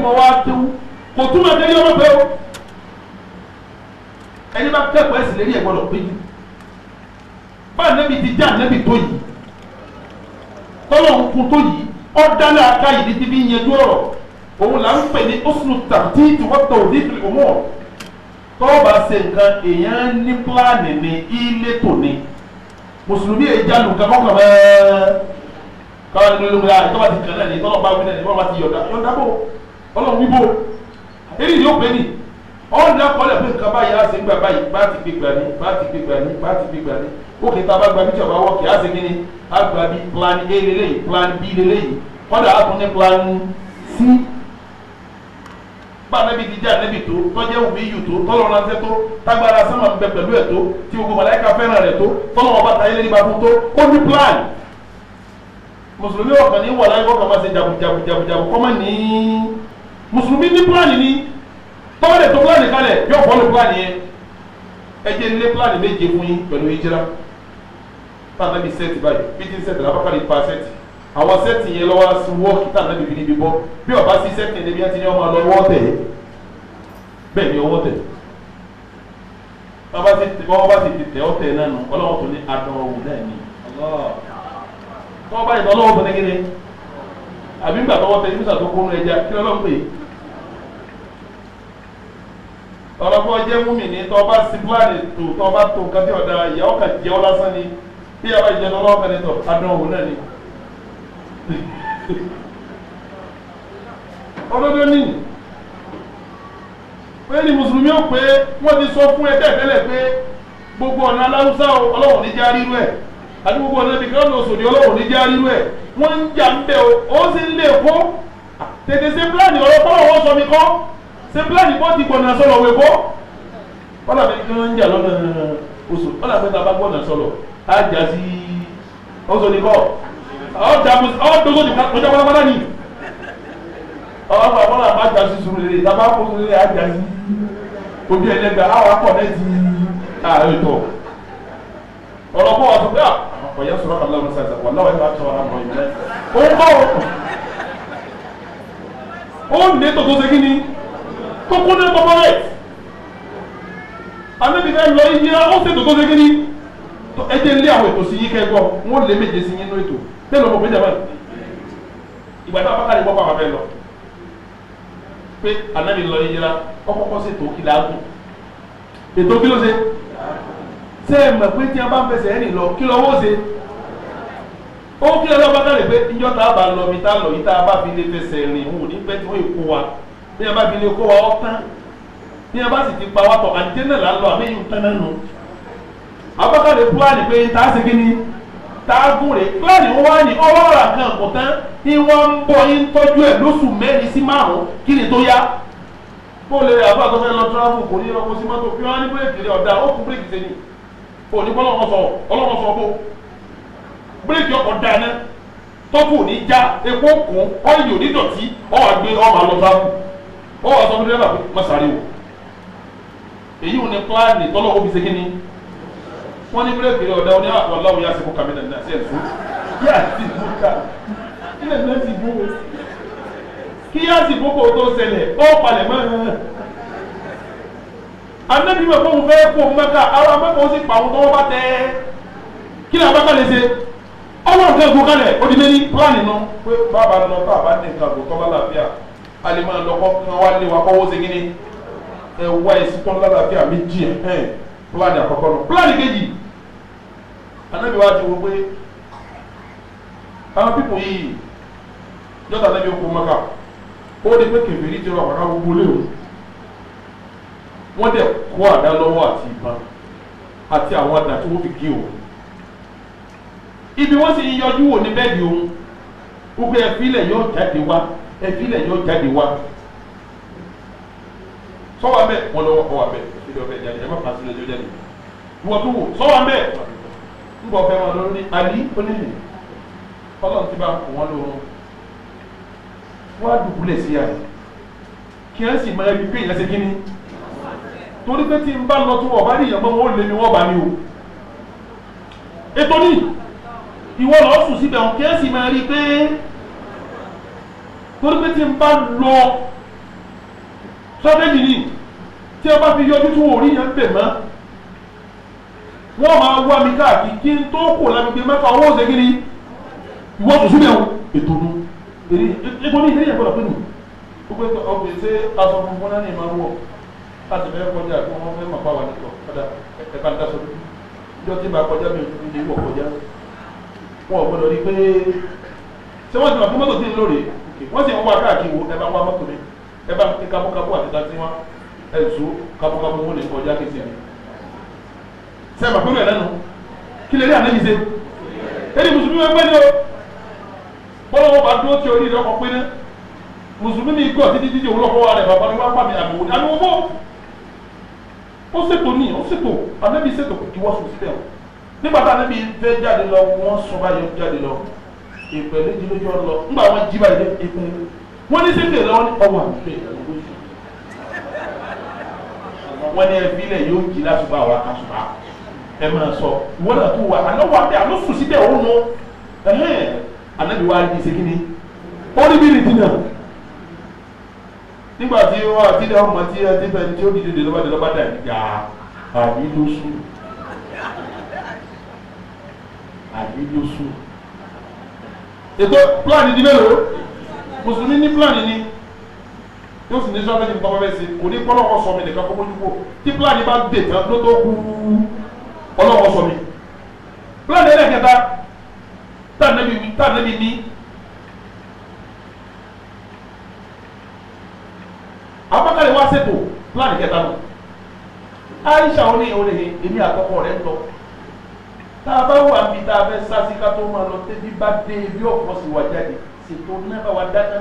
mọ wá kéwú kò túmọ̀ kéde ọmọ pé o ẹni bá kẹ́kọ̀ọ́ ẹ̀sìn lérí ẹ̀ gbọ́dọ̀ péjú bá nẹ́bi ti já nẹ́bi tó yìí tọ́lọ̀ ń kun tó yìí ọ̀dálẹ̀ aká yìí ní ti fi yẹn dúró òun là ń pè ní osùn tàbí tiwọ́tò òdìfìlì òmùọ̀ tọ́ọ̀bà ṣe nǹkan èèyàn ní pílánì ní ilé tòní mùsùlùmí èjàlù kankan mẹ́ẹ́ káwọn ẹni lórí ayé tọ́ba ti kàn náà ní tọ́lọ̀ bá wí náà ní wọ́n bá ti yọ̀dá bò ọlọ́run wíbò èyí ni ó pè ní ọ̀nà kọ́lẹ̀ pé nǹkan báyìí á ṣe gbà báyìí bá ti gbé gbà ní bá ti gbé gbà ní bá ti gbé gbà ní ó kì í ta bá gba bí tí ọba wọ́ọ̀kì á ṣe kí ni á gba bí plan A lélẹ́yìí plan B lélẹ́yìí kọ́dà á tún ní plan C bá anabi di jẹ́ anabi tó tọ́jẹ́ òbí yù tó tọ́lọ́ ránṣẹ́ tó tágbára sánmà ń bẹ pẹ̀lú ẹ̀ tó tí gbogbo màláíkà fẹ́ràn rẹ̀ tó tọ́lọ́ ọba tayé lẹ́ni bá fún tó ó ní plan mùsùlùmí ọ̀kan ní wà láyé kọ́kàn máa ṣe jagunjagun kọ́ máa ní mùsùlùmí ní plan ní tọ́wọ́lẹ̀ tó plan kalẹ̀ yóò fọ́lù plan yẹn ẹ jẹ́ nílé plan méje fún yín pẹ̀lú ìjìrá bá anabi sẹ́ẹ̀tì báyìí bí ti ń sẹ́ẹ̀tì lábákàlì pa sẹ́ẹ̀tì àwọn sẹ́ẹ̀tì yẹn lọ́wọ́ sí wọ́ọ̀kì tá ànábì fi níbi bọ́ bí ọba sí sẹ́ẹ̀tì níbi ẹ̀ ti ní ọmọ lọ wọ́ tẹ̀ bẹ́ẹ̀ ni ọwọ́ tẹ̀ wọ́n bá ti tẹ̀ ọ́ tẹ̀ náà nù ọlọ́wọ́ tó ní adọ́wò náà ní tọ́wọ́ bá yìí ọlọ́wọ́ tó ní kíni àbí ńgbà tọwọ́ tẹ̀ nígbà tó kóró ẹja kí ọlọ́wọ́ pè ọlọ́wọ́ jẹ́ múmi ní tọ́ bá sí pílánì tó tọ́ bá tó nǹkan tí ọ̀dà ìyá ọkà jẹ́ ọ lásán ni bí yàrá ìjẹ́ lọ́wọ́ kan ní tọ́ adọ́wò náà ni ọdọdọ ní pé ní mùsùlùmí ó pé wọ́n ti sọ fún ẹgbẹ́ tẹ́lẹ̀ pé gbogbo ọ̀nà aláwùsá ọlọ́wọ̀n ní já rírú ẹ̀ àti gbogbo ọ̀nà ibi kan lóṣù ní ọlọ́wọ̀n ní já rírú ẹ̀ wọ́n ń jà ń bẹ̀ ó sì ń lè kó tètè ṣe pílánì ọ̀rọ̀ tọ́lọ̀ wọ́n sọ mi kọ́ ṣe pílánì bọ́ ti gbọ̀nà sọ̀rọ̀ wẹ̀ kó wọ́n làbẹ́ kí wọ́n ń jà lọ́nà oṣù wọ́n làbẹ́ tá a bá gbọ̀nà sọ̀rọ̀ á jà sí ọ̀sọ̀ ní kọ́ ọ̀dọ́gbọ́n ọjọ́ pátápátá ni àwọn àbájá sí sùúrù lè dábàá kó sùúrù lè ájá sí ojú ẹlẹgbẹ àwọn akọ náà ti ààrẹ ìtọ ọlọpàá wà tó pé ọyẹ sọ̀rọ̀ kan lọ́wọ́ sáyẹnsì wà láwọn ẹgbẹ́ àtọwọ àwọn ìlú òun bá ó ní ètò tó ṣe kí ni tó kún ní bọ́bọ́ rẹ̀ anábì fẹ́ lọ yíyá ó ṣètò tó ṣe kí ni ẹ jẹ́ ilé àwọn ètò sí yí kẹ́gbọ́ wọn lè méje sí yín ní ètò tẹ́lẹ̀ ọmọ péjọ báyìí ìgbà tí a bá kárí gbọ́ pàmò abẹ́ lọ pé anábì lọ yíyá ọkọ̀ọ̀kọ̀ sí ètò kìlá gùn ètò kí ló ṣe ṣé ẹ mọ̀ pé tí a bá ń fẹsẹ̀ ẹ̀rìn lọ kí lọ́wọ́ ṣe ó kí lọ́wọ́ bá kárí pé ìjọ tá a bá lọ mi tá a lọ yìí tá a bá fi lè fẹsẹ̀ rìn wò ní pẹ́ tí wọ́n kó wa bí a bá fi lè kó wa ọ́ tán bí a bá sì ti pa wá tọ̀ àdìjẹ́ là ń lọ àmì yìí tán náà nù abakade pílánì pé tá a ṣe kíni tá a gún rè pílánì wọn wá ní ọwọ́ ọ̀rà kan kò tán ní wọ́n ń bọ̀ yín tọ́jú ẹ̀ lóṣù mẹ́rin sí márùn-ún kí ni tó yá kó lè rè àbúrò àtọ́fẹ́ lọ tíráfù kò ní ọkọ̀ sí mọ́tò kí wọ́n á ní bírèkì rẹ̀ ọ̀dà ó kú bírèkì sẹ́ni kò ní ọlọ́wọ́ sọ bó bírèkì ọkọ̀ dáná tọ́kù ní já epo kún ọ́ìlì onídọ̀tí ọwọ́ àgbé ọmọ àlọ́ tíráfù ọwọ́ àsọ fún dẹ́rẹ́bà pé má sáré o èyí ò ní pílánì tọ́lọ́wọ́ fi ṣe kíni wọ́n ní bírèkì rẹ̀ ọ̀dà oní àwọn aláwọ̀ yá sẹ́kù kàmínà náà sí ẹ̀sùn yá sí bó ká ilẹ̀ náà ti bó kí yá sí bó kò tó ṣẹlẹ̀ ó palẹ̀ mọ́ anábì mọ̀ fóun fẹ́ kó mẹ́ka àwọn amẹ́kọ̀ọ́ sì pa àwọn tó wọ́n bá tẹ́ kí ni abáká lè ṣe ọwọ́ nǹkan gùn kalẹ̀ ó di méjì pílánì nù pé bàbá lọ tá a bá ní nǹkan gùn tọ́lá làbíà a lè máa lọ́kọ́ kan wá lé wa kọ́wọ́ ṣe kíní ẹ wá ẹ̀sìn tọ́lá làbíà méjì ẹ̀ pílánì àkọ́kọ́ nù pílánì kejì anabi wa ti wo pé àwọn pípò yìí jọta anabi okò maka ó di pé kèfèrí ti rọ àkàkà gbogbo léwu wọ́n dẹ̀ kó àdá lọ́wọ́ àti ìbọn àti àwọn àdá tí wọ́n fi gé òun ibi wọ́n sì ń yọjú wò ní bẹ́ẹ̀dì òun gbogbo ẹ̀fílẹ̀ yóò jáde wá ẹ̀fílẹ̀ yóò jáde wá sọ́wọ́ abẹ́ wọn lọ́wọ́ kọ́ abẹ́ ẹ̀fílẹ̀ ọbẹ̀ jáde ẹ̀ má pàṣẹ lẹ́jọ́ jáde wọ́n tún wò sọ́wọ́ abẹ́ nbọ fẹ́ wọn lórí ali onílé Ọlọ́run ti bá kó wọn lóorun wọn á dùbúlẹ̀ sí àyè kí wọn sì máa rí pé ìyẹn ṣe kíní torí pé tí n bá lọ tó wọ bá rí ìyàgbọ́n wọn ò lé mi wọ́n bá mi o ètò ní ìwọ lọ sùn síbẹ̀ wọn kí wọn sì máa rí pé torí pé tí n bá lọ sọ́tẹ́jì ni tí ẹ bá fi yọjú tí wọ́n ò rí yẹn bẹ̀ mọ́ wọ́n máa wá mi káàkiri kí n tó kò lágbègbè mẹ́fà owó ṣe kí ni ìwọ́n tó súnmọ́ ètò nu ètò ní ìdílé yẹn gbọ́dọ̀ pé nù ó pé ọkùnrin ṣe aṣọ funfun náà ní ìmọ̀ wọ̀ láti fẹ́ kọjá kí wọ́n fẹ́ mọ̀ pa wà nìkan padà ẹ̀ka ń dáṣọ lójú ìjọ tí bá kọjá mi ò tún ní ìwọ̀ kọjá wọn ò gbọ́dọ̀ rí pé ṣé wọ́n ti mọ̀ fún mọ́tò tí ń lóore wọ́n sì ń wá káàkiri wo ẹ bá wá mọ́tò mi ẹ bá ní kábúkábú àti tàbí wọn ẹ zó kábúkábú wọn lè kọjá kéṣe mi sẹ́ẹ̀mà pẹ̀lú ẹ̀ lẹ́nu kí lè rí àná yìí ṣe ẹni mùsùlùmí wọn pẹ́ ní o bọ́lá wọn bá dúró tí orí ìdọ́kọ̀ pé ní mùsùlùmí ní gọ̀ títí títí òun lọ́kọ̀ wa rẹ̀ bàbá ni wọ́n pàmì àbẹ̀wò ní àníwọ́ bọ́ ó ṣètò ní ó ṣètò ànábì ṣètò ìwọ́sùn síbẹ̀ o nígbà tá ànábì fẹ́ jáde lọ wọ́n sọ báyọ̀ jáde lọ ìpè méjì lójú ọ lọ ńgbà wọn jí báyìí ìpè wọn ní sèké lọ ní ọwọ́ àgbẹ wọn ní ẹbí lẹ yóò jí lásùbà wà kásùbà ẹ máa sọ ìwọ náà tó wà àná wà bẹ àná sùn síbẹ̀ òun nù ànábì wà ní sèké ni ó ní bí nìdí náà nígbà tí wọn àti ilé ọmọ tí ẹ ti fẹ tí ó dìde lọ́ba dà nígbà àdílósù ètò plan di mélòó mùsùlùmí ní plan ni yóò sì ní sọ́fẹ́ ní tọ́pẹ́ sí kò ní kọ́lọ́kọ́ sọ mi nìkan kó mójú kó tí plan bá dé tán ló tó kú ọlọ́kọ́ sọ mi plan ẹlẹ́kẹta tànẹ́bí ní Abubakar wá ṣètò plan kẹta nù Aisha òní èmi àkọ́kọ́ rẹ̀ ń lọ tá a bá wà níbi tá a fẹ́ sásí ká tó máa lọ tẹ́bí bá dé ibi ọ̀pọ̀ sí wa jáde ṣètò náà bá wa dáná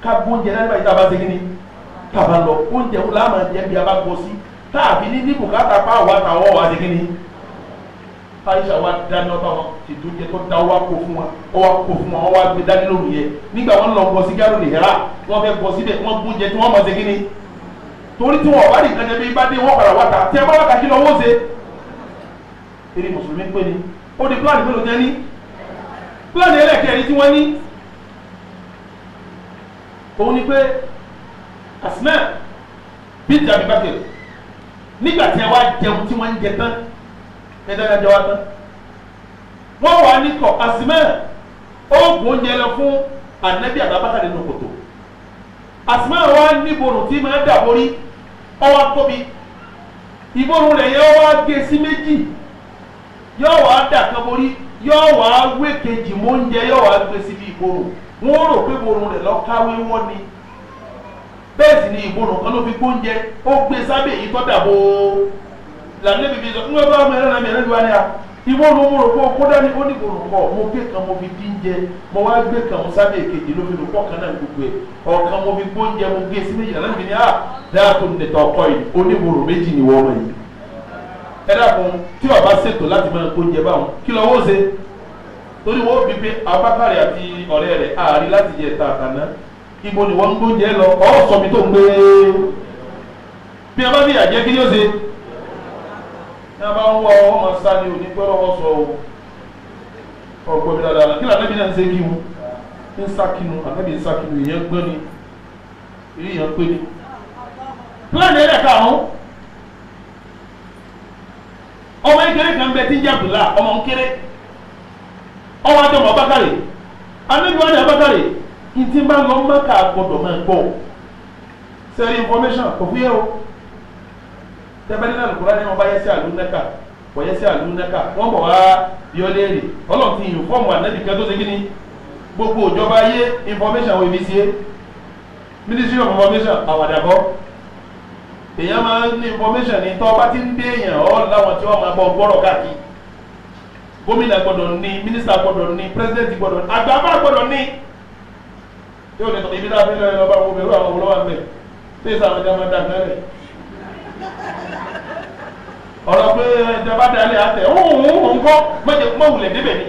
ká gbóúnjẹ náà nígbà yìí tá a bá ṣe kíni tá a bá lọ oúnjẹ wo láàmà jẹ bí a bá gbọ́ sí tá a fi ní bùkátà pa àwọn àtàwọn wa ṣe kíni Aisha wa dáná bá wọn ṣètò oúnjẹ tó dá wa kó fún wa wọn wá gbé dání lóru yẹ nígbà wọn lọ gbọ́ sí gáró lè hẹ́rà wọn fẹ́ gbọ́ síbẹ̀ wọn gbóúnjẹ tí wọ́n mọ̀ ṣe kíni torí tí wọn bá rí nǹkan jẹ bí bá dé wọn padà wá ta tí ẹ bá wá ta kí lọ wọ́n ṣe eré mùsùlùmí pé ni ó di pílánì mélòó tẹ́ ní pílánì ẹlẹ́kẹ̀ẹ́ni tí wọ́n ní òun ni pé Asma bíntì Abi Bakr nígbà tí ẹ wá jẹun tí wọ́n ń jẹ tán ẹ̀dáná jẹ wá tán wọ́n wà ní kọ̀ Asma ó gbóúnjẹ lọ fún Ànábì Abu Bakr nínú kòtò Asma wa níborùn tí máa dà borí ọwọ́ tóbi ìborùn rẹ̀ yẹ wá gé sí méjì yóò wá dà kan borí yóò wá wé kejì mọ́ oúnjẹ yóò wá gbé síbi ìborùn wọ́n rò pé ìborùn rẹ̀ lọ́káwé wọ́n ni bẹ́ẹ̀ sì ni ìborùn kan ló fi gbóúnjẹ ó gbé sábẹ́ èyí tó dàbò lànà bíbí sọ ń gbé bá ọmọ ẹ̀rọ náà mẹ́rin wá ní a ìborùn mo rò pé ó kó dání ó ní ìborùn kọ mo gbé kan mo fi dín jẹ mo wá gbé kan mo sábẹ́ èkejì ló fi lò pọ̀ kan náà gbogbo ẹ̀ ọ̀kan mo fi gbóúnjẹ mo gbé sí méjì lànà bíbí ní a dáa tó nìtọ̀ ọkọ yìí ó ní ìborùn méjì ni wọ́n mọ̀ yìí ẹ dàkún tí ọba ṣètò láti máa gbóúnjẹ báwọn kí lọ wọ́n ṣe torí wọ́n bí pé Abubakar àti ọ̀rẹ́ rẹ̀ àárín láti jẹ ẹ̀ta àkànná ibo ni wọ́n ń gbóúnjẹ lọ ọ̀ sọ mi tó ń gbé bí a bá bí àjẹ́ kí ni ó ṣe ní a bá ń wọ ọmọ sáré òní pẹ́ lọ́wọ́ sọ ọ̀pọ̀ mi dáadáa kí lànà bí náà ń ṣe kí wọn ń sákinu àtàbí ń sákinu ìyẹn gbọ́n ni ìyẹn pé ni pílánì ẹ̀rẹ̀ karùn-ún ọmọ ìkéré kan bẹ tí ń jẹ Abdullah ọmọ nkéré ọmọ àjọmọ Abubakar anábìwá ní Abubakar ìtì bá lọ Mẹ́kà gbọdọ̀ máa gbọ́ sẹ́rí information kò fúyẹ́ o tẹ́bẹ́ni náà lùkúrá ní wọn bá yẹ sí àlù nẹ́kà wọ́n yẹ sí àlù nẹ́kà wọ́n bọ̀ wá yọlẹ́rì ọlọ́run ti yìn fọ́ọ̀mù ànábì kan tó ṣe kíni gbogbo ìjọba ayé information wo ibi sí é Ministry of Information àwàdàbọ̀ èèyàn máa ń ní information ní tọ́ bá ti ń dé èèyàn ọ́ láwọn tí wọ́n máa bọ̀ gbọ́rọ̀ káàkiri gómìnà gbọ́dọ̀ ní mínísítà gbọ́dọ̀ ní pírẹsidẹ́ntì gbọ́dọ̀ ní àgbàbá gbọ́dọ̀ ní yóò ní ibi tá a fi ń lọ ẹ lọ́ba wo bẹ̀rù àwọn olówó àmì tí èsì àwọn ìjọba dà mẹ́rẹ̀ ọ̀rọ̀ pé ìjọba dalẹ̀ àtẹ̀ òun kọ́ mọ̀wùlẹ̀ débẹ̀ ni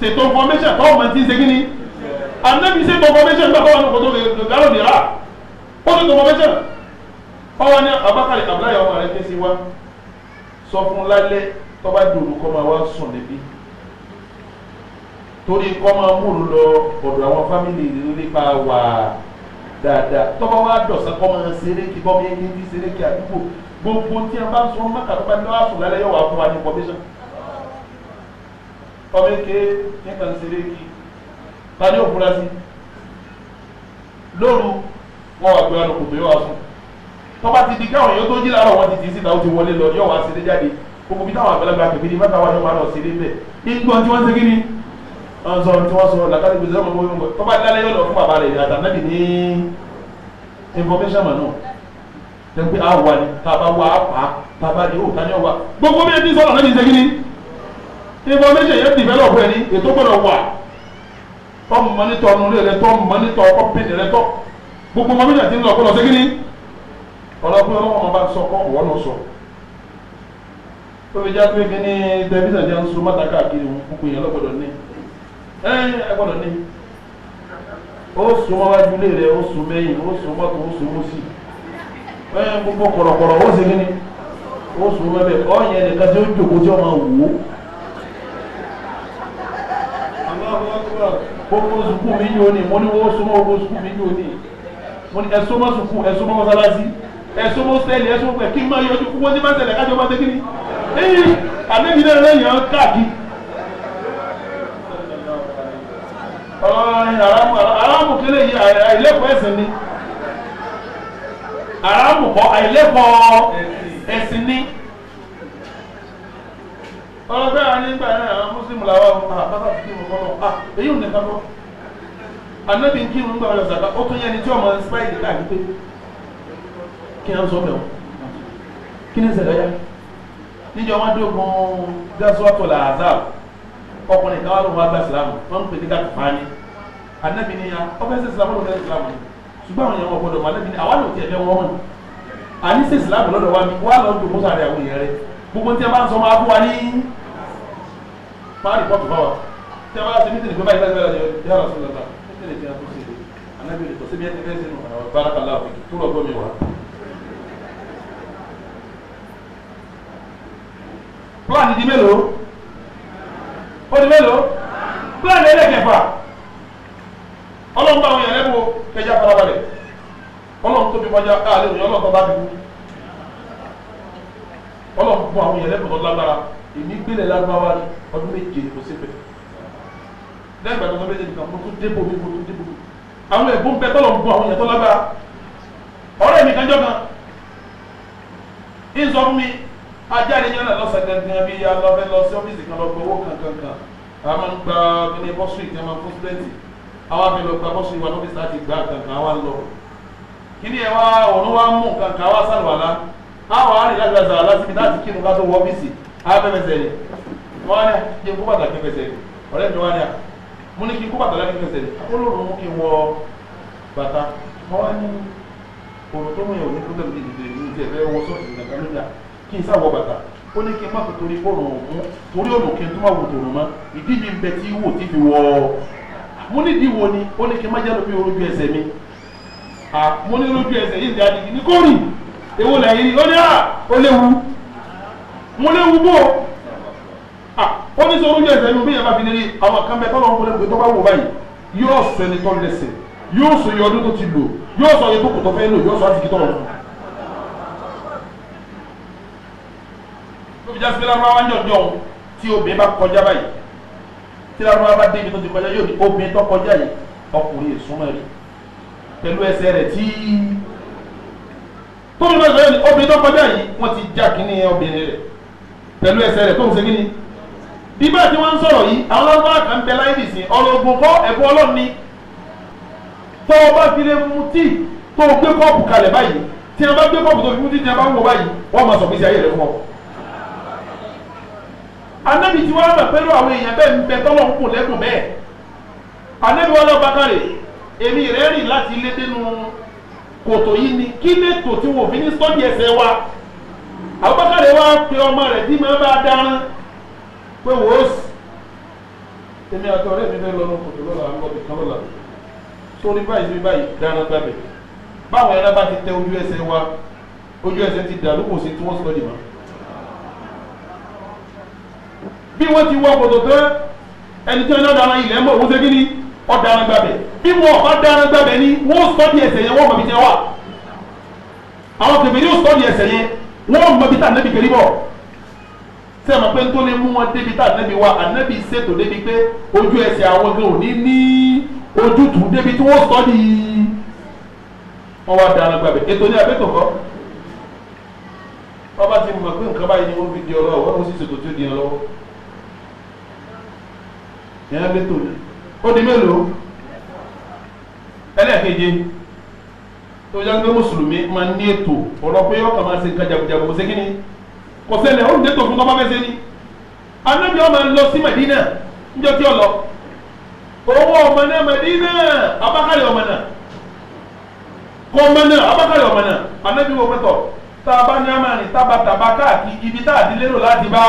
ṣètò information tó ọmọ ti ń segin ni ànábi ṣètò information gbà kọ́wọ́n kò tó gàrò nìyà ó ṣètò information ọwọ́ ní Abubakar abúláyà ọmọ rẹ̀ ké sí wa sọ fún lálẹ́ tọ́ba dòdò kọ́ máa wá sùn níbí torí kọ́ máa múlò lọ ọ̀dọ̀ àwọn fámìlì nípa wà dáadáa tọ́ba wa dọ̀sán kọ́ máa ṣeré kí bọ́ mi kí n ti ṣeré kí àdúgbò gbogbo tí a bá ń sọ mọ́kà tó bá ní wàá sùn lálẹ́ yóò wá fún wa ní information ọmọ eke ní kan ṣeré kí ta ni òfurá sí lóru wọn wà gbé wa lóko tó yóò wá sùn tọ́ba ti di káwọn èèyàn tó jí láàárọ̀ wọn ti tì í síta ó ti wọlé lọ yóò wá ṣeré jáde gbogbo bí táwọn àgbàlagbà kẹfì ní mẹ́ta wà ní wọn lọ ṣeré bẹ́ẹ̀ ìgbọ́n tí wọ́n ṣe kí ni wọ́n sọ tí wọ́n sọ làkàtà gbèsè ọmọ gbogbo tọ́ba lálẹ́ yóò lọ fún bàbá rẹ̀ àtànábì ní information mọ̀ náà tẹ́gbẹ́ àwa ni tàbá wa pa tàbá ni ó tani ọwa gbogbo bí ẹni sọ̀rọ̀ náà ní sẹ́kìnì information yẹn develop ẹni ètò gbọ́dọ̀ wà tọ́ mọ́nítọ̀ ọ̀nù rẹ̀ tọ́ mọ́nítọ̀ kọ́pìnì rẹ̀ tọ́ gbogbo mọ́míjà ti ń lọ gbọ́dọ̀ sẹ́kìnì ọlọ́pẹ́ ọlọ́wọ́ bá sọ kọ́ ọ̀wọ́ náà sọ tó fi já pé kí ní tẹlifíṣàn jẹ́ ń so mọ́ta káàkiri gbogbo yẹn lọ́gbọ́dọ̀ ní ẹ gbọ́dọ̀ ní ó so mọ́wájú lé rẹ̀ ó so mẹ́yìn ó so mọ́tò ó so mọ́sí gbogbo kọ̀rọ̀kọ̀rọ̀ ó ṣe kí ni ó so mẹ́bẹ̀ ọ̀yẹ́ nìkan tí ó jòkó tí ó máa wò ó gbogbo sùkú mi yóò ní mo ní wọ́n so mọ́ gbogbo sùkú mi yóò ní mo ní ẹ̀sọ́ mọ́ sùkú ẹ̀sọ́ mọ́ mọ́sálásí ẹ̀sọ́ mọ́ sẹ́ẹ̀lì ẹ̀sọ́ mọ́ pẹ̀ kí n máa yọjú kúkú ní máa ń ṣẹlẹ̀ kájọ máa ṣe kí ni àlébi náà lẹ́yìn ọ́n káàkiri aráàmù kílẹ̀ yìí àìlẹ́kọ̀ọ́ ẹ̀sìn ni aráàmù kọ́ àìlẹ́kọ̀ọ́ ẹ̀sìn ni ọlọ́pẹ́ àwọn nígbà náà àwọn mùsùlùmí làwọn àbáta ti kírun kọ́ èyí ò nìkan lọ anábì ń kírun nígbà ọ̀yọ̀ sàkà ó tún yẹni tí ọmọ spáìlì káàkiri pé kí ni a sọ mẹ́wọ̀n kí ni ìṣẹ̀lẹ̀ yá níjọ wọn dógun gásùwàtò làzab ọkùnrin kan wà lóun wá gba ìsìlámù wọn ń pè ní gàtù fani anabi ni ya ọbẹ̀ ṣe ìsìlámù lọ́dọ̀ ìsìlámù ṣùgbọ́n àwọn èèyàn wọn gbọdọ̀ mọ anabi ni àwọn àlòtí ẹ̀fẹ́ wọn mọ̀ àní ṣe ìsìlámù lọ́dọ̀ wa mi wà lọ́dọ̀ dòkó sáré àwọn èèyàn rẹ gbogbo tí a bá ń sọ máa fún wa ní máa rìpọ́tù fáwa tí a bá ṣe mítìnì pé báyìí báyìí báyìí yàrá sọ lọ́dọ̀ mítìnì tí a tó ṣe anabi ni kò síbi ẹ̀ ti fẹ́ sínú bárakàlá tó lọ gbọ́ mi wá. plan di mélòó ó di mélòó plan ẹlẹ́kẹ̀fà ọlọ́run bá àwọn èèyàn lẹ́bùn kẹjá farabalẹ̀ ọlọ́run tóbi kọjá káàlẹ́ òyìn ọlọ́run tó bá dùn ọlọ́run fún àwọn èèyàn lẹ́bùn tó lágbára èmi gbélé lágbára ní ọdún méje kò sí pé lẹ́yìn ìgbà tó sọ méje nìkan mo tún débò mi àwọn ẹ̀bùn bẹ tọ́lọ̀ ń bọ àwọn èèyàn tó lágbára ọ̀rẹ́ mi kanjọ́ kan ń sọ fún mi ajáde yẹn náà lọ́sẹ̀ gangan bí alọ́fẹ́ lọ sí ọ́fíìsì kan lọ gbowó kankan àwọn máa ń gba kíní bọ́sù ìtẹ́ máa fún sílẹ̀tì àwọn afẹ́ lọ gba bọ́sù ìwà lọ́fíìsì láti gbà kankan àwọn lọ kíní ẹ̀ wá òun wá mú kankan wá sàlùwàlá àwọn àrìn láti gbàgbà lásìkò láti kírun ká tó wọ ọ́fíìsì afẹ́fẹsẹ̀ rẹ̀ wọ́n á ní kí n kó bàtà kẹfẹsẹ̀ rẹ̀ ọ̀rẹ́ mi wá ní à mo ní kí n kó bàtà kẹfẹsẹ̀ rẹ̀ olóòrùn mú kí n wọ bàtà wọ́n wá ní òrùn tó mú yẹn ò ní pírọ́blẹ̀mù ní ìdílé ní ìdílé ẹ̀fẹ́ wọ sọ́ọ̀tì nìkan lójà kí n sáwọ bàtà ó ní kí n má tó torí fóònù ọ̀hún torí ọ̀nà kí n tó má wò tòrò mọ́ ìdí mi ń bẹ tí wò tí fi wọ mo ní ìdí wo ni ó ní kí n má jẹ́ lóbi orójú ẹsẹ̀ mi mo ní lójú ẹsẹ̀ yìí ń dáadé ní kórì èwo lẹ́yìn ó ní ó léwu mo léwu bó ó ní sọ orójú ẹsẹ̀ mi bí yẹn bá fi lérí àwọn kan bẹ tọ́lọ́ ń wọlé pé tó bá wò báyìí yóò sọ ẹni tó lẹ́sẹ̀ yóò sọ iye ọdún tó ti lò yóò sọ iye tó kò tó fẹ́ lò yóò sọ àti kí tọ́lọ̀ fún lóbi jásí pé lárúbáwá ń jọjọ ohun tí obìnrin bá kọjá báyìí tí lárúbáwá bá dé ibi tó ti kọjá yóò ní obìnrin tó kọjá yìí ọkùnrin ìsúnmọ́ rí pẹ̀lú ẹsẹ̀ rẹ̀ tí tóbi bá sọ̀rọ̀ ní obìnrin tó kọjá yìí wọ́n ti já kínní obìnrin rẹ̀ pẹ̀lú ẹsẹ̀ rẹ̀ tó ń ṣe kínní. bíbá tí wọ́n ń sọ̀rọ̀ yìí àwọn lárúbáwá kan bẹ láyé nìsín ọlọ́gbọ̀n kọ́ ẹ̀bùn ọlọ́ọ̀ni tó o bá fi lè mu tíì tó o gbé kọ́ọ̀pù kalẹ̀ báyìí tí a bá gbé kọ́ọ̀pù tó fi mu tíì tí a bá ń wọ báyìí wọ́n máa sọ pé sí ayé rẹ̀ fún ọ. Ànábì tí wọ́n rẹ̀ pẹ̀lú àwọn èèyàn bẹ́ẹ̀ ń bẹ tọ́lọ̀ ń kùn lẹ́kùn bẹ́ẹ̀ Ànábì wọn lọ́ọ́ bákàrẹ̀ èmi rẹ̀ rìn láti ilé dénú kòtò yìí ni kí lẹ́tò tí wọ́n fi ní sọ́ọ̀dì ẹsẹ̀ wa àwọn bákàrẹ̀ wa pe ọmọ rẹ̀ tí máa bá dáná pé wò ó sì èmi àti ọ̀rẹ́ mi fẹ́ lọ́nu kòtò lọ́la ńlọ́bì kan lọ́la sórí báyìí dáná gbàgbẹ́ báwọn ẹ̀rọ bá ti tẹ ojú ẹsẹ̀ wa ojú ẹsẹ̀ ti dàrú kò sí tí wọ́n sọ́ọ̀dì mọ́ bí wọ́n ti wọ́ kòtò tán ẹni tí wọ́n náà dáná ilẹ̀ mọ̀ òun ṣe kí ni ọ̀daràn gbàbẹ̀ bí wọn ọ̀bá daràn gbàbẹ̀ ni wọ́n sọ́ọ́dì ẹsẹ̀ yẹn wọ́n mọ̀ bí jẹ́ wà àwọn kèfèrí yóò sọ́ọ́dì ẹsẹ̀ yẹn wọ́n mọ̀ bí tá ànábì kiri bọ̀ ṣé ẹ mọ̀ pé tó lè mú wọn débi tá ànábì wà ànábì ṣètò débi pé ojú ẹsẹ̀ àwọn gan òní ní ojútùú débi tí wọ́n sọ́ọ́dì wọn wá daràn gbàbẹ̀ ètò ní abẹ́tò kọ́ ọba ti mọ̀ pé nǹkan báyìí ni wọ́n fi di ọlọ́wọ́ wọ́n sì ṣètò tó di ọlọ́wọ́ yẹn abẹ́tò ni ó di mélòó ẹlẹ́ẹ̀keje tó yá gbé mùsùlùmí máa ní ètò ọ̀rọ̀ pé ọkàn máa ṣe nǹkan jagunjagun kò sí kíni kò ṣẹlẹ̀ ó ń dé tó fún tọ́ba fẹ́ ṣe ni anábì ọmọ lọ sí Madina níjọ́ tí ó lọ owó ọmọ náà Madina Abakari ọmọ náà kọ́ ọmọ náà Abakari ọmọ náà anábì wọ pẹ́tọ̀ tá a bá ní àmàlì tábàtàbà káàkiri ibi tá a di lérò láti bá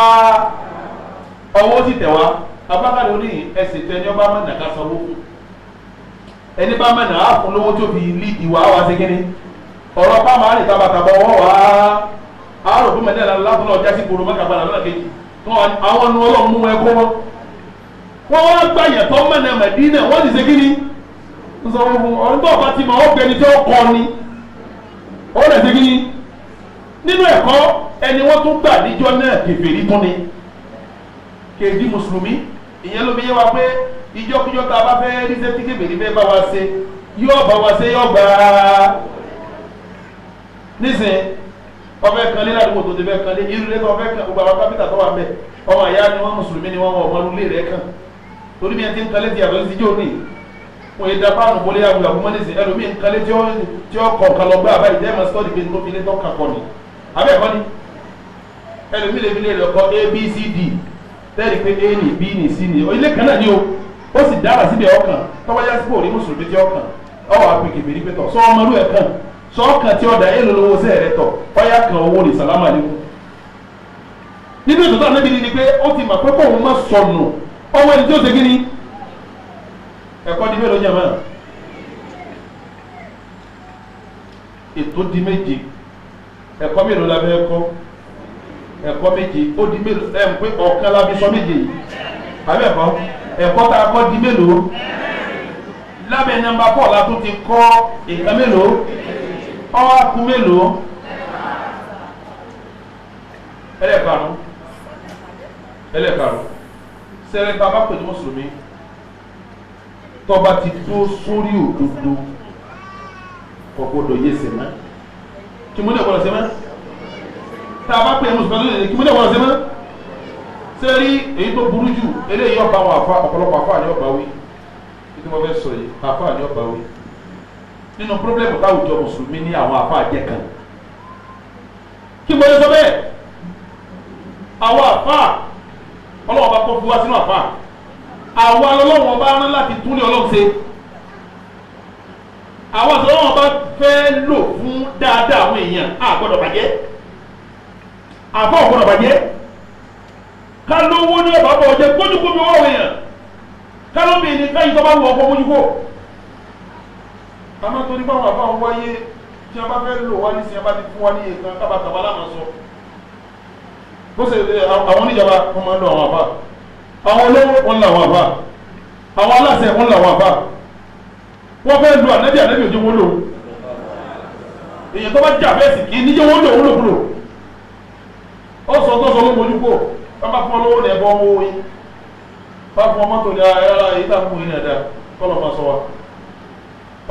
ọwọ́ sì tẹ̀ wá Abakari ó ní ẹsẹ̀ tẹ ẹni ọba mọ̀nà ká sanwó fún ẹni bá mọ̀nà á fún lówó tó fi lé ìwà wa ṣe kíni ọ̀rọ̀ pa máa ní tabataba ọwọ́ wa á rò fún mẹ́tẹ́lá látọ̀ náà jásí koro mẹ́ka padà lọ́nà kejì àwọn nu ọlọ́run mú ẹkọ́ wọn wọ́n wá gbà yẹ̀tọ́ mọ̀nà Mẹdínà wọ́n ti ṣe kíni ń sọ fún ọ̀rọ̀ tó ọba ti mọ̀ ọ́ gbẹni tí ó kọ́ ni ó lè ṣe kíni nínú ẹ̀kọ́ ẹni wọ́n tún gbà níjọ́ náà kèfèrí tún ni kèdí mùsùlùmí ìyẹn ló fi yé wa pé ìjọkíjọ tá a bá fẹ́ rí sẹ́tí kébèrè fẹ́ bá wa ṣe yóò bá wa ṣe yóò gbà á nísìn ọfẹ́ kan lé ládùúgbò tó ti fẹ́ kan lé irú lé tó ọfẹ́ kan gbogbo àwọn kápítà tó wà ń bẹ̀ ọmọ àyá ni wọ́n mùsùlùmí ni wọ́n wọ ọmọ ilé rẹ̀ kàn torí bí ẹni tí ń kalẹ̀ ti yàtọ̀ sí jò ní wọ́n yẹ da fáànù bọ́lé yàgò yàgò mọ́ nísìn ẹlòmíì ń kalẹ̀ tí ó kọ̀ kan lọ gbé àbáyé jẹ́ mọ́ sọ́ọ̀dì pé tó fi lé tó kà kọ́ ni abẹ́ẹ̀kọ́ ni ẹlòmíì lè fi lé rẹ̀ kọ́ ABCD tẹ́lẹ̀ pé A ni B ni C ni ilé kan náà ni o ó sì dára síbi ọkàn tọ́wọ́ yá sípò orí mùsùlùmí tí ọkàn ọwọ́ àpèkè bèrè pẹ́tọ̀ sọ ọmọ ìlú ẹ̀ kàn sọ ọkàn tí ọ̀dà èlò lówó sẹ́ẹ̀ rẹ tọ̀ ọyá kan owó ní sàlámà ní. nínú ètò tó ànábi ni pé ó ti mọ̀ pé kó òun má sọnù ọwọ́ ẹni tí ó ṣe kí ni ẹ̀kọ́ di mélòó jẹ́ mọ́ ètò di méje ẹ̀kọ́ mélòó la fẹ́ kọ́ ẹ̀kọ́ méje ó di mélòó ẹ̀ ń pé ọ̀kan la fi sọ méje yìí àbẹ́ ẹ̀kọ́ ẹ̀kọ́ tá a kọ́ di mélòó lábẹ́ nọ́mbà 4 la tún ti kọ́ ìkan mélòó ọwọ́ akú mélòó ẹlẹ́ẹ̀karùn sẹ́rẹ́ tá a bá pè ní mùsùlùmí tọ́ba ti tó sórí òdodo ọ̀gbọ́dọ̀ yé sẹ́mẹ́ kí mo ní ọ̀gbọ́dọ̀ sẹ́mẹ́ tá a bá pè ní mùsùlùmí kí mo ní ọ̀gbọ́dọ̀ sẹ́mẹ́ sẹ́rí èyí tó burú jù eléyìí ọba àwọn àfa ọ̀pọ̀lọpọ̀ àfa ni ọba wí títí wọ́n fẹ́ sọ yìí àfa ni ọba wí nínú pírọ́blẹ́mù táwùjọ mùsùlùmí ní àwọn àfa àjẹ kan kí mo lè sọ bẹ́ẹ̀ àwọn àfa ọlọ́wọ́ bá kọ́ fún wa sínú àfa àwọn ọlọ́wọ́ bá rán láti tún ní ọlọ́run ṣe àwọn àti ọlọ́wọ́ bá fẹ́ lò fún dáadáa àwọn èèyàn àgbọ̀dọ̀ bàjẹ́ àfa ọ̀gbọ̀dọ̀ bàjẹ́ kálówó ní ọba bọ̀ ọjẹ́ gbójúkó bí wọ́n wẹ̀yàn kálóbì ní káyí tó bá wù ọkọ̀ gbójúkó àmọ́ tó ní báwọn àbá wọn wáyé tí wọ́n bá fẹ́ lò wá ní sí abá ti fún wa ní èèkan kábàtàbà láàmà sọ bó ṣe àwọn oníjọba wọn máa ń lo àwọn àbá àwọn olówó wọn làwọn àbá àwọn aláṣẹ wọn làwọn àbá wọ́n fẹ́ lo ànẹ́bí òjò wọn lò èèyàn tó bá jà bẹ́ẹ̀ sì kí níjẹ́ wọn lò wọn lò kúrò ó sọ tó sọ ló gbójúkó wọ́n bá fún ọ lówó ní ẹ̀bọ owó yín bá fún ọ mọ́tò ní ara èyí tá a fún yín náà dáa kọ́lọ̀ máa sọ wa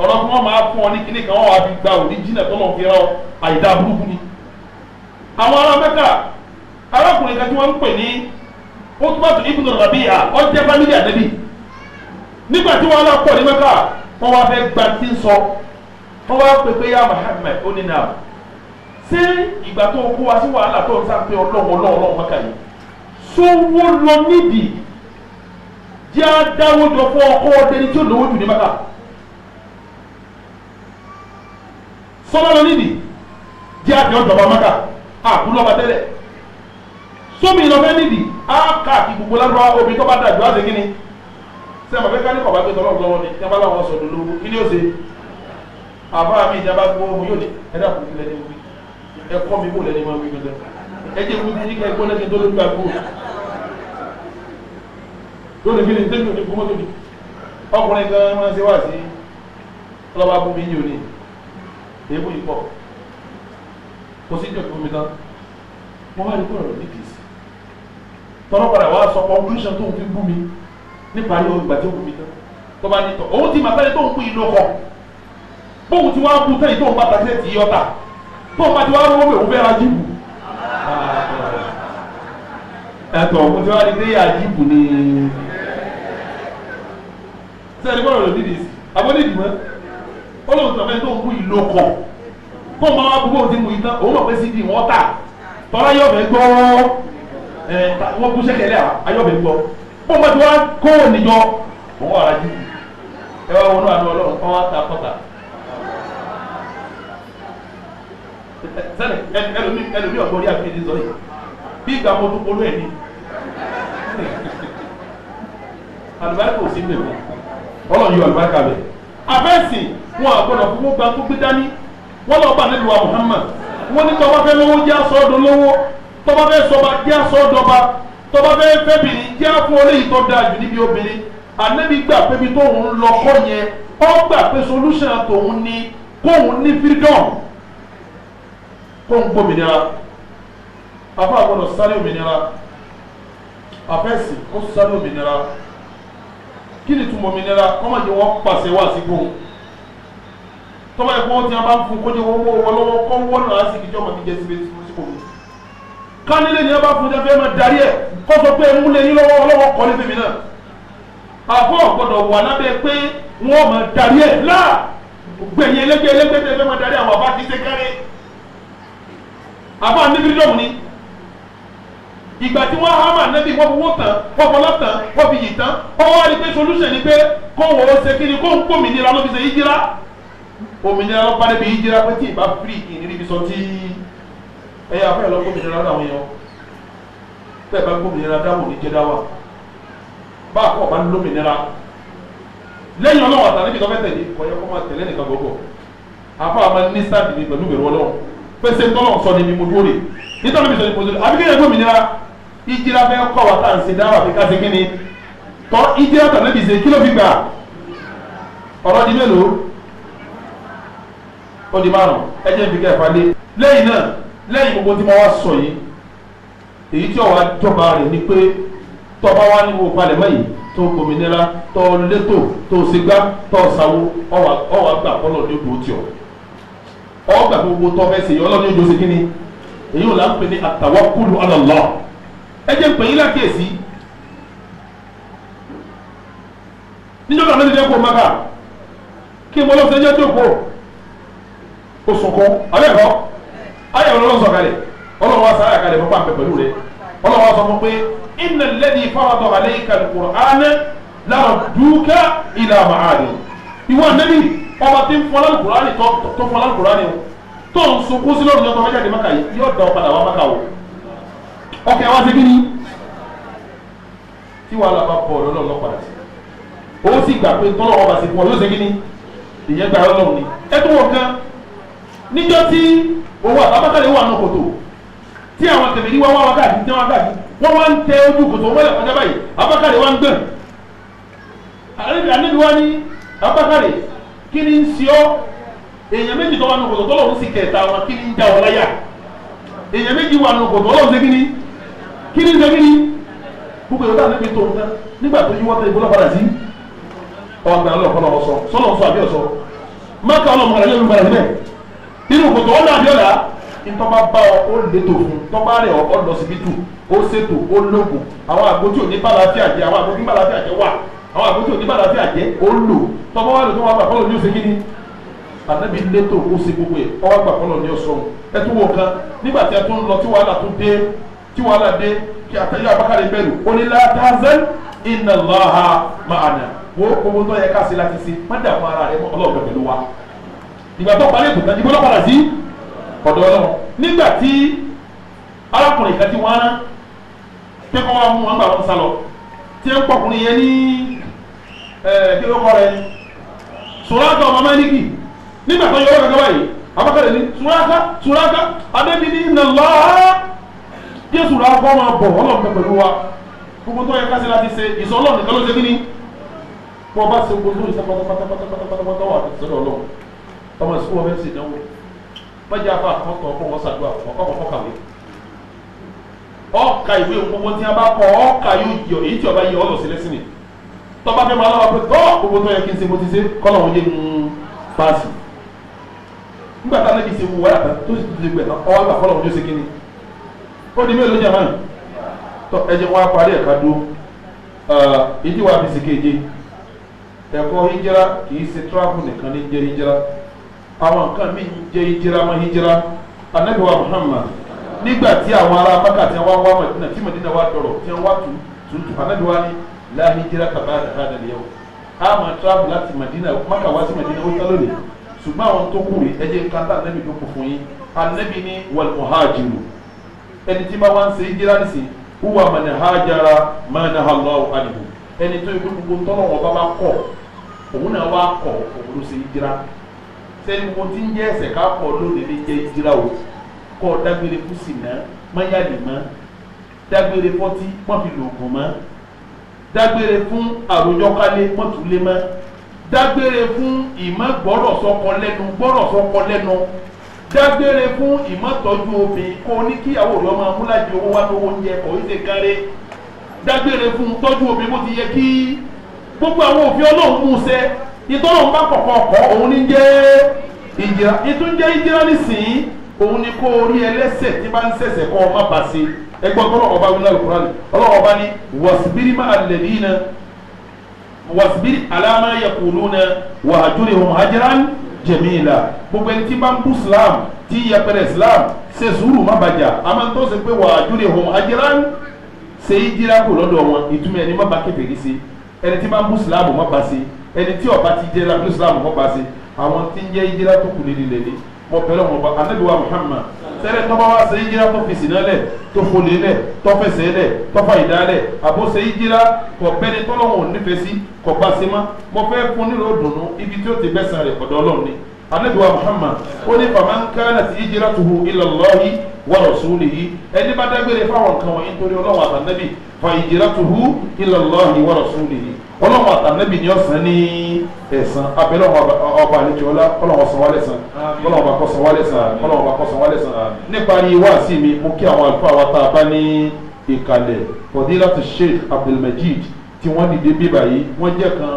ọ̀rọ̀ fún wọn máa fún ọ ní kíní kan wọ́n wá fi gba òríjìnà tọ́lọ̀ fi rán àyídá burúkú ni. àwọn ará Mẹ́kà arákùnrin kan tí wọ́n ń pè ní Utbatu ibn Rabi'a ọjẹ́ fámílì Ànábì nígbà tí wọ́n lọ pọ̀ ní Mẹ́kà wọ́n wá fẹ́ gba tí ń sọ wọ́n wá pè pé yá Muhammad ó ní náà ṣé ìgbà tó kó wa sí wàhálà tó ń sá pé ọlọ́run Mẹ́kà yìí sówó lọ nídìí jẹ́ àdáwọ́jọ fún ọkọ̀ ọdẹni tí ó lówó jù ní Mẹ́kà sọ́lá lọ nídìí jẹ́ àdáwọ́jọba Mẹ́kà àkúlọ́ba tẹ́lẹ̀ sómi ìlọ́fẹ́ nídìí á káàkiri gbogbo lárúbáwá omi tó bá dàjú á ṣe kí ni sẹ́mi ọ̀fẹ́ ká ní kọ̀ọ̀bá gbé tọ́lọ́ lọ́wọ́ ni ìjọba láwọn sọ̀dọ̀ lówó kí ni ó ṣe àbá mi ìjọba gbó ohun yóò ní ẹ̀dá kò kílẹ̀ ní wí ẹ̀kọ́ mi kò lẹ́ni máa wí gbẹdẹ ẹ̀jẹ̀ wí ní kẹ́ gbọ́n lẹ́ni tó lójú àgbo lónìí kí ni tẹ́lẹ̀ òní gbọ́mọ́tò ni ọkùnrin kan máa ń ṣe wá sí ọlọ́wà fún mi yìí ò ní èébú yìí pọ̀ kò sí ìjọ fún mi tán wọ́n wá rí kúrò nídìí sí tọ́lọ́ padà wá sọ conclusion tó ń fi bú mi níparí ìgbà tí ó bú mi tán tó bá ní tọ́ òun ti màtá yẹ tó ń pín inú ọkọ̀ bóun ti wá bú tẹ́yìn tó ń bá takílẹ̀ tì í ọ̀tà tó ń bá ti wá rówó pé òun fẹ́ ra jíìpù ẹ̀tọ́ òun ti wá rí pé àjíìpù ni sẹ́ni bọ́ọ̀lù ló nídìí sí abọ́nídìí mọ́ ó lóun tọ̀ fẹ́ tó ń bú ìlú ọkọ̀ tó ń bá wá bú bóun ti mú ìtàn òun mọ̀ pé sí di wọ́n tà tọ́lá yọ̀ fẹ́ gbọ́ wọ́n bú sẹ́kẹ̀lẹ́ ayọ̀bẹ̀ gbọ́ bóun bá ti wá kó níjọ òun wà rájú ẹ wá wọnú àná ọlọ́run kọ́ wá ta kọ́ta sẹ́ni ẹlòmí ọ̀gbọ́n rí àfihàn sọ yìí bí ìgbà mo tún polú ẹ̀ ní àlùbáríkà ò sí ní ẹ̀fọ́ ọlọ́run yọ àlùbáríkà bẹ̀ àfẹ́sìn wọn àgbọ̀dọ̀ fún gbogbo tó gbé dání wọn lọ bá nílùú wa Muhammad wọn ní tọ́ba fẹ́ lówó jẹ́ asọ́dọ̀ lówó tọ́ba fẹ́ sọba jẹ́ asọ́dọ̀ba tọ́ba fẹ́ fẹ́bìnrin jẹ́ fún eléyìí tó dáa jù níbi obìnrin ànábi gbà pé bí tóun lọ kọ́ yẹn ọ gbà pé solution tòun ní kóun ní freedom kóun gbòmìnira afọ àgbọ̀dọ̀ sáré òmìnira àfẹ́sì ó sáré òmìnira kí ni túmọ̀ òmìnira kọ́mọ̀ jẹ́ wọ́n pàṣẹ wá sí gbòun tọ́ba ẹ̀kọ́ wọn ti a bá ń fún kójú owó wọn lọ́wọ́ kọ́ wọ́n náà á sì kíjọ́ ọmọ kíjẹ́ síbi sípò mi. kánilé ni a bá fún jẹ́fẹ́ máa darí ẹ̀ kó sọ pé ń lé yín lọ́wọ́ ọlọ́wọ́ kọ́ ní fèmí náà. àbọ̀ gbọ́dọ̀ wà lábẹ́ pé wọ́n máa darí ẹ̀ láà gbẹ̀yìn ẹlẹ́gbẹ́ tẹ́ fẹ́ máa darí àwọn àbá ti ṣe kẹ́rẹ́. àbá ní fírídọ̀mù ni ìgbà tí wọ́n hámà nẹ́bí wọ́n fowó tán wọ́n fọlọ́ tán wọ́n fi yìí tán ọwọ́ rí pé solution ni pé kó wọ́n ṣe kí ni kó ń gbòmìnira ló fi ṣe yíjíra òmìnira ló bá débi yíjíra pé tí ì bá firi ìnírí ibi sọ tí ẹ̀yà afẹ́ lọ gbòmìnira láwọn èèyàn bẹ́ẹ̀ bá gbòmìnira dáwọ̀ ní jẹ́ dáwà bá a kọ́ bá lómìnira lẹ́yìn ọlọ́wọ́ àtàlẹ́ bí tọ́fẹ́ tẹ̀lé kọ́ yẹ kó máa tẹ̀lé nìkan gbogbo àfa àmà ní sáàdì mi pẹ̀lú bẹ̀rù ọlọ́run pèsè tọ́lọ̀ sọ ni mi mo dúró rè nítorí mi sọ ni mo dúró àbí kéde gbòmìnira ìjìlá fẹ́ kọ́ wa tá à ń ṣe dáwà fi ká ṣe kí ni tọ́ ìjìlá tàbí bí ṣe kí ló fi gbà ọ̀rọ̀ di mélòó ó di márùn ẹjẹ́ fi kẹ́ ẹ̀ falẹ̀ lẹ́yìn náà lẹ́yìn gbogbo tí mo wá sọ yìí èyí tí ọ̀wá jọba rẹ̀ ni pé tọ́ba wá ní wo palẹ̀ mọ́ yìí tó gbòmìnira tó létò tó ṣègbà tó ṣàwó ọ̀wá gbà kọ́lọ̀ ní odò tí ọ̀ ọgbà gbogbo tó fẹ́ ṣe yọ ọlọ́run ní ojú ṣe kí ni èyí ò là ń pè ní àtawakkulu ala Allah ẹjẹ́ ń pè yín lákèésí níjọba náà ti dẹ́ kó maka kí mo lọ sí ẹjẹ́ tó kó o sunkún alẹ́ kọ́ ayé ọlọ́run sọ kalẹ̀ ọlọ́run wa sáyà kalẹ̀ fún pàmpẹ́ pẹ̀lú rẹ̀ ọlọ́run wa sọ fún pé inna alladhi farada alayka al-Qur'ana laradduka ila ma'adi ìwọ nẹ́bí ọba tí ń fọlá al-Qur'ani tó fọlá al-Qur'ani o tó ń sunkún sí lọ́rùn yọtọ̀ mẹ́jáde maka yìí yóò dán padà wá maka o ọkẹ́ wa ṣe kí ni tí wàhálà bá bọ̀ ọ̀dọ́ lọ́wọ́ padà sí o sì gbà pé tọ́lọ́ ọba sì fún ọ yóò ṣe kí ni ìyẹn gba ọlọ́run ni ẹ tó wọ̀ kan níjọ́ tí owó àbábákàlẹ̀ wà náà kòtò tí àwọn tẹ̀mẹ̀rí wá wá wákàtí tí wọ́n wákàtí wọ́n wá ń tẹ ojú kòtò wọ́n lè kọjá báyìí àbákàlẹ̀ wá ń gbọ̀n àníbi wá ní àbákàlẹ̀ kí ni ń ṣe ọ́ èèyàn méjì tó wà náà kòtò tọ́lọ́run sì kẹta wọn kí ni ń já ọ láyà èèyàn méjì wà náà kòtò ọlọ́run ṣe kí ni ń ṣe kí ni gbogbo ìwé táwọn níbi tó ń tán nígbà tó yíwọ́ tẹ ìbúlọ́ padà sí ọgbà ọlọ́ọ̀kọ́ sọ́nà sọ àbí ọ̀sọ́ máka ọlọ́mọ rẹ̀ lórí padà síbẹ̀ nínú kòtò ọ̀nà àbíọ́lá ìtọ́ba bá ọ ó létò fún tọ́ba rẹ̀ ọ lọ síbítù ó ṣètò ó lóògùn àwọn àgbo tí ò ní bàlàfíà jẹ àwọn àgbo tí bàlàfíà jẹ wà àwọn àgbo tí ò ní bàlàfíà jẹ ó lò tọ́ba wà lò tó wà gbà fọlọ́ ní oṣù kínní àtẹ́bí létò ó ṣe gbogbo ẹ̀ ọ wà gbà fọlọ́ ní ọ̀sán ẹ tún wọ kan nígbà tí a tún lọ tí wàhálà dé kí àtẹ̀yẹ Abubakar bẹ̀rù ó ní la tahzan inna Allaha ma'ana wo gbogbo tó yẹ ká ṣe láti ṣe má dààmú ara rẹ ọlọ́ọ̀bẹ pẹ̀lú wa ìgbà tó parí ètò kan ìbò ló padà sí ọ̀dọ̀ ọlọ́run nígbà tí arákùnrin kan ti wọ́n rán pé kọ́ wa mú wọn gbà wọn sálọ tí ń pọkùnrin yẹn ní kí ló kọ́ rẹ Suraka ọmọ Málíkì nígbà tó yọ ọ́ kankan báyìí Abubakar ní Suraka adébí ní inna Allah jésù rà kọ́ máa bọ̀ ọlọ́ọ̀bẹ pẹ̀lú wa gbogbo tó yẹ ká ṣe láti ṣe ìsọ ọlọ́run nìkan ló ṣe kí ni bọ́ bá ṣe gbogbo ìṣe pátápátá wà sọ́dọ̀ ọlọ́run ọmọ ìṣòwò ọmọ ẹ̀sìn ìdánwò mẹ́jọ afa àkọ́kọ́ ọkọ̀ wọn ṣàdúrà ọkọ̀ kàwé ọ̀ka ìwé gbogbo tí a bá kọ ọ̀ka yóò yọ èyí tí ọba yẹ ọlọ́ sí lẹ́sìn ni tọ́ba fẹ́ máa lọ́wọ́ pé tọ́ gbogbo tó yẹ kí n ṣe mo ti ṣe kọ́lọ̀ wọn yé ń paasi nígbà tá a lẹ́bi ṣe wù wáyà tán tó sì ti gbẹ̀ tán ọwọ́ àgbà kọ́lọ̀ wọn yóò ṣe kíni ó di mélòó jẹ́ mọ́ni tọ́ ẹ jẹ́ wọn á parí ẹ̀ka dúró ìdí wa fi ṣèkéje ẹ̀kọ́ hijira kì í ṣe travel nìkan ní jẹ́ hijira àwọn nǹkan mi jẹ́ hijira mọ́ hijira Ànábì wa Muhammad nígbà tí àwọn ará Mákà tí wọ́n wá Mádínà tí Mádínà wá dọ̀rọ̀ tí wọ́n wá tuntun Ànábì wa ní la hijira ba'da hadha al-yawm a máa travel láti Mádínà Mákà wá sí Mádínà ó tán lónìí ṣùgbọ́n àwọn tó kù rí ẹjẹ́ nǹkan tá Ànábì tó kù fún yín Ànábì ní wal muhajiru ẹni tí bá wá ń ṣe hijira nìsín huwa man hajara ma naha Allahu anhu ẹni tó ikú gbogbo tọ́lọ̀ wọn bá kọ̀ òun náà wá kọ̀ òun ló ṣe hijira sẹ́ni mo ti ń jẹ́ ẹsẹ̀ ká kọ́ lónìí ní jẹ́ hijira o kọ́ dágbére fún sìnà mayali mọ́ dágbére fọ́tí wọ́n fi lòògùn mọ́ dágbére fún àròjọ́kálé wọ́n tún lé mọ́ dágbére fún ìmọ̀ gbọ́rọ̀ sọ́kọ lẹ́nu dágbére fún ìmọ̀tọ́jú obìnrin kó ní kíyàwó rẹ̀ ọmọ amúlájì owó wá lówó oúnjẹ kò í ṣe kárẹ́ dágbére fún tọ́jú obìnrin bó ti yẹ kí gbogbo àwọn òfin Ọlọ́run mú ṣẹ ìtọ́lọ́run bá kọ̀kọ́ ọkọ̀ òun ní jẹ́ ìjìrá ìtúnjẹ́ ìjìrá nísìnyí òun ni kó orí ẹlẹ́sẹ̀ tí bá ń ṣẹ̀ṣẹ̀ kọ́ ọmọ bá ṣe ẹgbọ́n tọ́lọ́ ọba wíńdà lùkúrán Ọlọ́run ọba ní wasbiri ma'a alladhina wasbiri ala ma yaquluna wahjurhum hajran jamila gbogbo ẹni tí bá ń bú Islam tí yẹpẹrẹ Islam ṣe sùúrù má bàjá a máa ń tó ṣe pé wahjurhum hajran ṣe ìjìrá kò lọ́dọ̀ wọn ìtumọ̀ ẹni má bá kèfèrí ṣe ẹni tí bá ń bú Islam má bá ṣe ẹni tí ọba ti jẹ́ lábúlé Islam má bá ṣe àwọn tí ń jẹ́ ìjìrá tó kù nílẹ̀ ní mo bẹ̀rẹ̀ wọn bá Ànábì wa Muhammad sẹ́rẹ̀ tọ́ba wa ṣe ìjìrá tó fi sínú lẹ̀ tó folè lẹ̀ tó fẹsẹ̀ lẹ̀ tó fa ìdá lẹ̀ àbó ṣe ìjìrá kò bẹ́ni tọ́lọ́wọ̀n nífẹ̀ẹ́ sí kò bá ṣe má mo fẹ́ fún nílò dùnú ibi tí ó ti bẹ́sàn rẹ̀ ọ̀dọ̀ Ọlọ́run ni Ànábì wa Muhammad ó ní faman kanat hijratuhu ila Allahi wa rasulihi ẹni bá dágbére fáwọn nǹkan wọ̀nyí nítorí Ọlọ́run àtànábì fa hijratuhu ila Allahi wa rasulihi Ọlọ́run àtànábì ni ọ̀sán ní ẹ̀sán abẹ́lẹ́ ọba àlejò ọlá Ọlọ́run san wá lẹ́san Ọlọ́run ọba kó san wá lẹ́san Ọlọ́run ọba kó san wá lẹ́san nípa ní wáàsí mi mo kí àwọn àlùfáà wa tá a bá ní ìkàlẹ̀ Fadilatu Sheikh Abdulmajid tí wọ́n dìde bíbà yìí wọ́n jẹ́ kan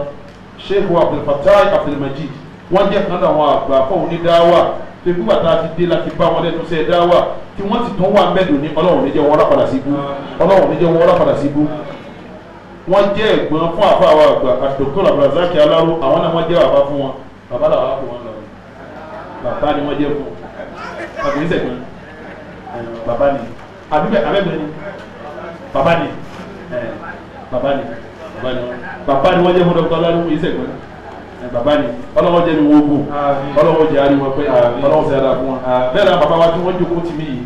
Sheikh Abdulfatai Abdulmajid wọ́n jẹ́ kan àwọn àgbà fọ́ọ̀hún ní dáwà tó gbígbà tá a ti dé láti bá wọn lẹ́nu sẹ́ dáwà tí wọ́n sì tún wà mẹ́dùn ní Ọlọ́run níjẹ́ wọn rápadà sí ibú Ọlọ́run níjẹ́ wọn rápadà sí ibú wọ́n jẹ́ ẹ̀gbọ́n fún àfa àwọn àgbà àti Dr. Abdulrazak Alaro àwọn náà wọ́n jẹ́ bàbá fún wọn bàbá làwọn á fún wọn lọ bàbá ni wọ́n jẹ́ fún àbí ìṣẹ̀gbọ́n bàbá ni abẹ́gbẹ́ ni bàbá ni bàbá ni bàbá ni wọ́n jẹ́ fún Dr. Alaro ìṣẹ̀gbọ́n bàbá ni ọlọ́wọ́ jẹ́ mi wọ́n gùn ọlọ́wọ́ jẹ́ àrí wọn pé ọlọ́wọ́ sẹ́ dáa fún wọn bẹ́ẹ̀ náà bàbá wa tí wọ́n jókòó tì mí yìí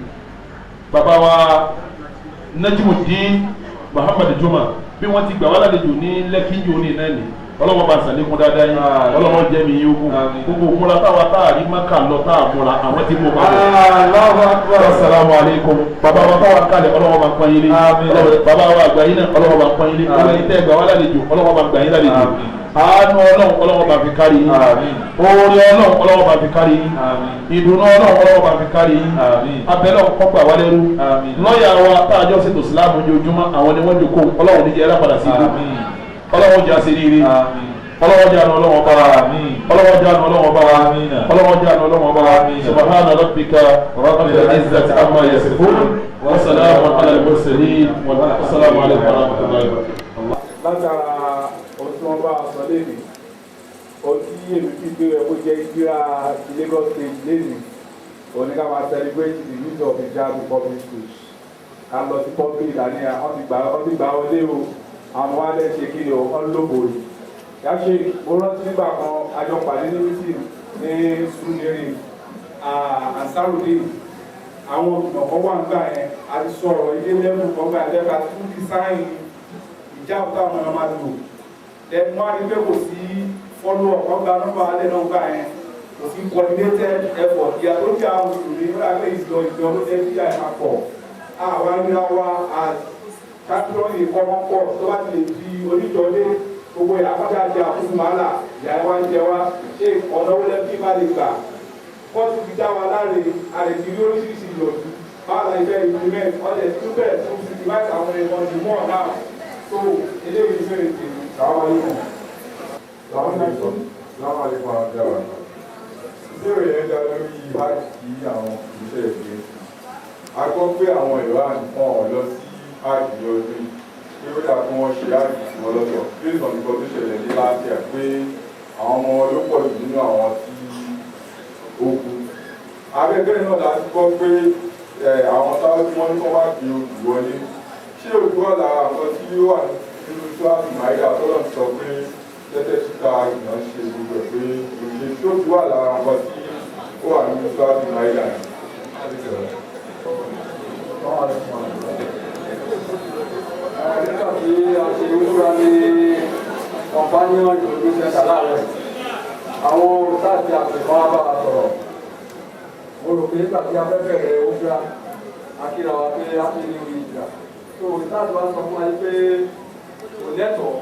bàbá wa Najimuddin Muhammad Juma bí wọ́n ti gbà wá lálejò ní lẹ́kíńjì òní náà ni ọlọ́wọ́ bá sàlékún dáadáa yín ọlọ́wọ́ jẹ́ mi yín ogun gbogbo múra táwa táàrí máka lọ táà múra àwọn tí mo bá wọ. Assalamu alaikum bàbá wa táwa kálẹ̀ ọlọ́wọ́ bá pọ́n yín lé bàbá wa àgbà yín náà ọlọ́wọ́ bá pọ́n yín lé ọlọ́wọ́ yín tẹ́ gbà wá lálejò ọlọ́wọ́ bá gbà yín lálejò àánú ọlọ́wọ́ bá fi kárí yín oore ọlọ́wọ́ bá fi kárí yín ìdùnnú ọlọ́wọ́ bá fi kárí yín abẹ́lẹ́ ọkọ̀ wà lẹ́rú lọ́ọ̀yà wa táàjọ́ ṣètò síláàmù ojoojúmọ́ àwọn ni wọ́n jókòó ọlọ́wọ́ níjẹ́ ẹlẹ́padà sí ibú ọlọ́wọ́ jẹ́ àṣírí ọlọ́wọ́ jẹ́ àánú ọlọ́wọ́ bá ọlọ́wọ́ jẹ́ àánú ọlọ́wọ́ bá ọlọ́wọ́ jẹ́ àánú ọlọ́wọ́ bá subhana rabbika rabbil izzati amma yasifun wa salamun ala al-mursalin wa assalamu alaykum wa rahmatullahi wa barakatuh. látara ohun tí wọ́n bá sọ lẹ́nu ohun tí èmi fi gbé rẹ̀ kó jẹ́ ìgbéra Lagos State lẹ́nu òní ká máa celebrate the use of hijab in public schools ká lọ sí public ìdáníyà wọ́n ti gbà wọlé o àwọn wa lè ṣe kí ni wọ́n lóbo yìí yàtọ̀ mo rántí nígbà kan àjọ pàdé ní meeting ní suneri Ansarudeen àwọn olùmọ̀kọ́ wà nígbà yẹn a ti sọ̀rọ̀ ilé lẹ́mú kọ́gbà ẹ̀dẹ́gbà tún design ìjáàbù táwọn ọmọ máa lò lẹ́nu wá ní pé kò sí follow up ọgbà nọ́mbà alẹ́ náà gbà yẹn kò sí coordinated effort ìyá tó jẹ́ àwọn òṣèlú nígbà pé ìjọ ló jẹ́ sí àìmá pọ̀ àwọn ìlà wa kápẹ́rọ́ ìkọ́mọ́ pọ̀ tó bá ti lè di oníjọ́lé gbogbo ìyàpátá jẹ àkóso màálà ìyá ẹ wá ń jẹ wá ṣé ọ̀nà wọlé bí bá lè gbà kóòtù fi dá wa láre àrètí rí oríṣiríṣi ìyọ̀dù báwa la ìfẹ́ implement ọ̀dẹ̀ tí ó bẹ̀rẹ̀ tó fi ti báyìí àwọn ẹ̀mọ́ ní mọ́ náà tó eléyìí fẹ́rẹ̀ tèmi làwọn ayélujára. láwọn àlejò àdáwà ìbéèrè yẹn dá lórí hajj àwọn ìṣẹ̀lẹ̀ ìgbé a gbọ́ pé àwọn ìran wọn lọ sí hajj ọdún pé ó dà fún wọn ṣe hajj wọn lọ́tọ̀ based on nǹkan tó ṣẹlẹ̀ ní láti ẹ̀ pé àwọn ọmọ ló pọ̀ jù nínú àwọn tí ó kú abẹ́gbẹ́ náà láti gbọ́ pé àwọn táwọn tí wọ́n ní kọ́ wá fi odù wọlé ṣé odù wà lára nǹkan tí ó wà nínú tó àti máìlá tọ́lọ̀ sọ pé tẹ́tẹ́ síta ìyàn ṣe gbogbo ẹ̀ pé òṣèlú tó ti wà lára nǹkan tí ó wà nínú tó àti máìlá nígbà tí a ṣe wúra ní companion ìlú sẹ́ńtà láàárọ̀ àwọn olùsáàtì àpèkọ́ á bá wa sọ̀rọ̀ mo rò pé nígbà tí a fẹ́ bẹ̀rẹ̀ wúra akíra wa pé a ti ní orí ìjà tó olùsáàtì wa sọ fún wa pé kò lẹ́tọ̀ọ́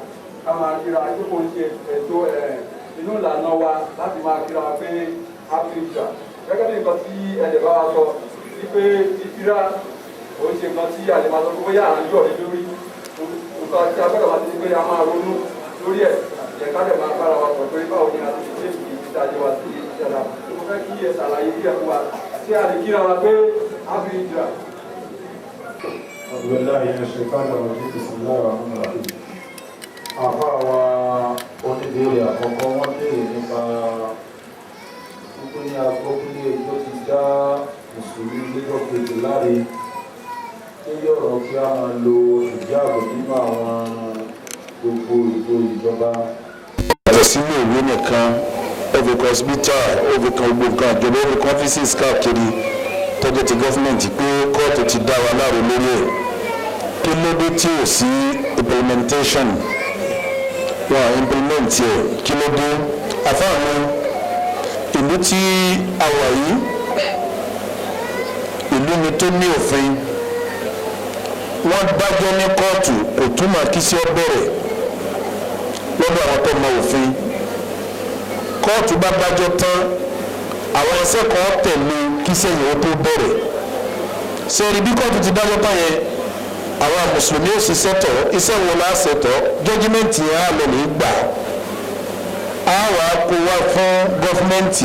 ká máa kíra pé kò ń ṣe ètò inú ìlànà wa láti máa kíra wa pé a ti ìjà gẹ́gẹ́ bí nǹkan tí ẹ̀jẹ̀ bá wa sọ wípé ìfira ó ń ṣe nǹkan tí a lè máa sọ pé bóyá à ń yọ̀ ní lórí nǹkan tí a gbọ́dọ̀ máa ti di pé a máa ronú lórí ẹ̀ ẹ̀ka dẹ̀ máa bára wa sọ pé báwo ni a ti ṣe ìdájọ́ wa sí ìṣẹ̀dá mo fẹ́ kí ẹ ṣàlàyé bí ẹ fún wa tí a lè kíra wa pé a fi ìjà. Abdullahi yẹn ṣe fáwọn ọmọ tí kìí sílá àwọn ọmọ rẹ̀. Àfa wa oníbèrè àkọ́kọ́ wọ́n béèrè nípa púpọ̀ ní agbókúlé tó ti dá mùsùlùmí lẹ́jọ́ kejì láre lórí ọ̀rọ̀ kí a máa lo ìjáàbò nínú àwọn gbogbo ètò ìjọba. Yàtọ̀ sínú ìwé nìkan ovc hospital ovc gbogbo nǹkan ìjọba ovc offices káàkiri tọ́jú ti gọ́fìmẹ̀ntì pé kóòtù ti dá wa láre lórí ẹ̀ kí ló dé tí ò sí implementation wọn implement ẹ̀ kí ló dé afáàmù ìlú tí a wà yìí ìlú ni tó ní òfin wọ́n dájọ́ ní kóòtù kò túmọ̀ kí sí ọ bẹ̀rẹ̀ lọ́dọ̀ àwọn tó mọ òfin kóòtù bá dájọ́ tán àwọn ẹsẹ̀ kan tẹ̀lé kí sẹ́yìn ó tó bẹ̀rẹ̀ sẹ́ẹ̀rì bí kóòtù ti dájọ́ tán yẹn àwọn mùsùlùmí ó sì ṣètò iṣẹ́ wo la ṣètò jọ́jímẹ́ǹtì yẹn á lọ lè gbà á wàá kó wá fún gọ́fúmẹ́ǹtì.